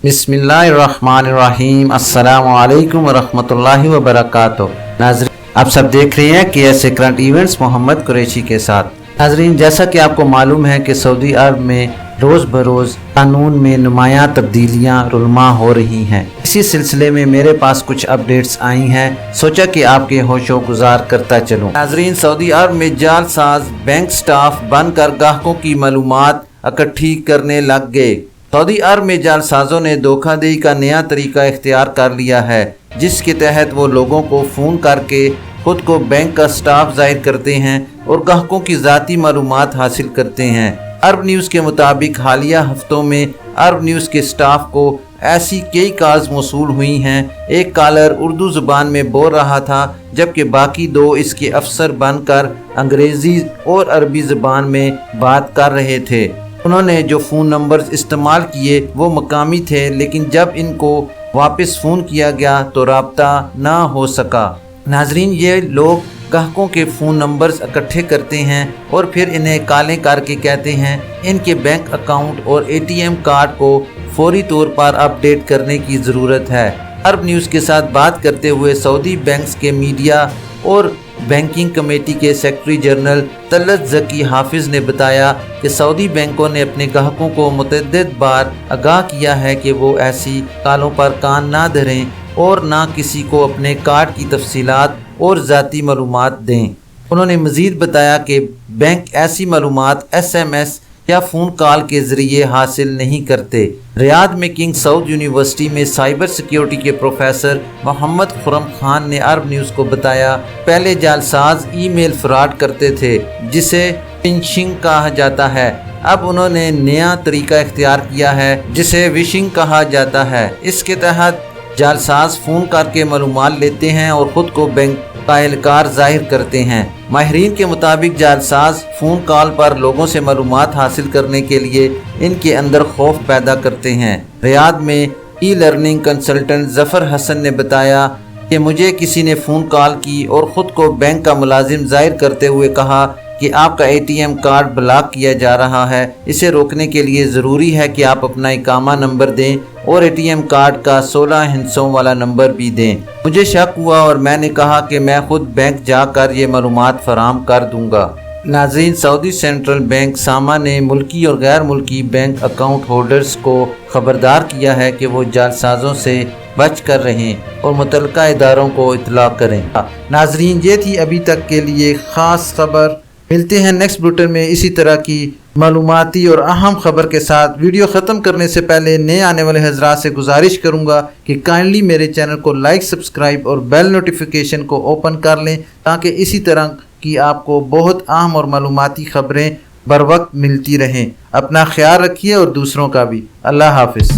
बिस्मिल्लाहिर्रहमानिर्रहीम। अस्सलामु अलैकुम वरहमतुल्लाहि वबरकातुहू। नाज़रीन, आप सब देख रहे हैं KSA current events Mohammad Qureshi के साथ। नाज़रीन, जैसा कि आपको मालूम है कि सऊदी अरब में रोज़ बरोज़ कानून में नुमायां तब्दीलियां रुलमा हो रही हैं। इसी सिलसिले में मेरे पास कुछ अपडेट्स आई हैं, सोचा कि आपके होशो गुजार करता चलूं। नाज़रीन, सऊदी अरब में जालसाज बैंक स्टाफ बनकर ग्राहकों की मालूमात इकट्ठी करने लग गए। सऊदी अरब में जालसाजों ने धोखाधड़ी का नया तरीका इख्तियार कर लिया है, जिसके तहत वो लोगों को फ़ोन करके खुद को बैंक का स्टाफ जाहिर करते हैं और ग्राहकों की ज़ाती मालूमात हासिल करते हैं। अरब न्यूज़ के मुताबिक हालिया हफ्तों में अरब न्यूज़ के स्टाफ को ऐसी कई कॉल्स मौसूल हुई हैं। एक कॉलर उर्दू ज़ुबान में बोल रहा था, जबकि बाकी दो इसके अफसर बनकर अंग्रेज़ी और अरबी ज़ुबान में बात कर रहे थे। उन्होंने जो फ़ोन नंबर्स इस्तेमाल किए वो मकामी थे, लेकिन जब इनको वापस फ़ोन किया गया तो राब्ता ना हो सका। नाजरीन, ये लोग ग्राहकों के फ़ोन नंबर्स इकट्ठे करते हैं और फिर इन्हें कॉलें करके कहते हैं इनके बैंक अकाउंट और ATM कार्ड को फौरी तौर पर अपडेट करने की ज़रूरत है। अरब न्यूज़ के साथ बात करते हुए सऊदी बैंक्स के मीडिया और बैंकिंग कमेटी के सेक्रेटरी जनरल तलत ज़की हाफिज़ ने बताया कि सऊदी बैंकों ने अपने ग्राहकों को मुतअद्दिद बार आगाह किया है कि वो ऐसी कॉलों पर कान ना धरें और ना किसी को अपने कार्ड की तफसीलात और ज़ाती मालूमात दें। उन्होंने मज़ीद बताया कि बैंक ऐसी मालूमात SMS या फ़ोन कॉल के ज़रिए हासिल नहीं करते। रियाद में किंग साउद यूनिवर्सिटी में साइबर सिक्योरिटी के प्रोफेसर मोहम्मद खुरम खान ने अरब न्यूज़ को बताया, पहले जालसाज ईमेल फ्रॉड करते थे जिसे फिशिंग कहा जाता है। अब उन्होंने नया तरीका इख्तियार किया है जिसे विशिंग कहा जाता है। इसके तहत जालसाज फ़ोन करके मालूमात लेते हैं और ख़ुद को बैंक का एहलकार जाहिर करते हैं। माहिरीन के मुताबिक जालसाज फ़ोन कॉल पर लोगों से मालूमात हासिल करने के लिए इनके अंदर खौफ पैदा करते हैं। रियाद में लर्निंग कंसल्टेंट ज़फ़र हसन ने बताया कि मुझे किसी ने फ़ोन कॉल की और ख़ुद को बैंक का मुलाजिम जाहिर करते हुए कहा कि आपका ATM कार्ड ब्लॉक किया जा रहा है। इसे रोकने के लिए ज़रूरी है कि आप अपना इकामा नंबर दें और ATM कार्ड का 16 हिस्सों वाला नंबर भी दें। मुझे शक हुआ और मैंने कहा कि मैं खुद बैंक जाकर ये मालूमात फराहम कर दूंगा। नाज़रीन, सऊदी सेंट्रल बैंक सामा ने मुल्की और गैर मुल्की बैंक अकाउंट होल्डर्स को खबरदार किया है कि वो जालसाजों से बच कर रहें और मुतल्लिका इदारों को इत्तला करें। नाज़रीन, ये थी अभी तक के लिए ख़ास खबर। मिलते हैं नेक्स्ट बुलेटिन में इसी तरह की मालूमाती और अहम खबर के साथ। वीडियो ख़त्म करने से पहले नए आने वाले हज़रात से गुजारिश करूंगा कि काइंडली मेरे चैनल को लाइक, सब्सक्राइब और बेल नोटिफिकेशन को ओपन कर लें, ताकि इसी तरह की आपको बहुत अहम और मालूमाती खबरें बर वक्त मिलती रहें। अपना ख्याल रखिए और दूसरों का भी। अल्लाह हाफिज़।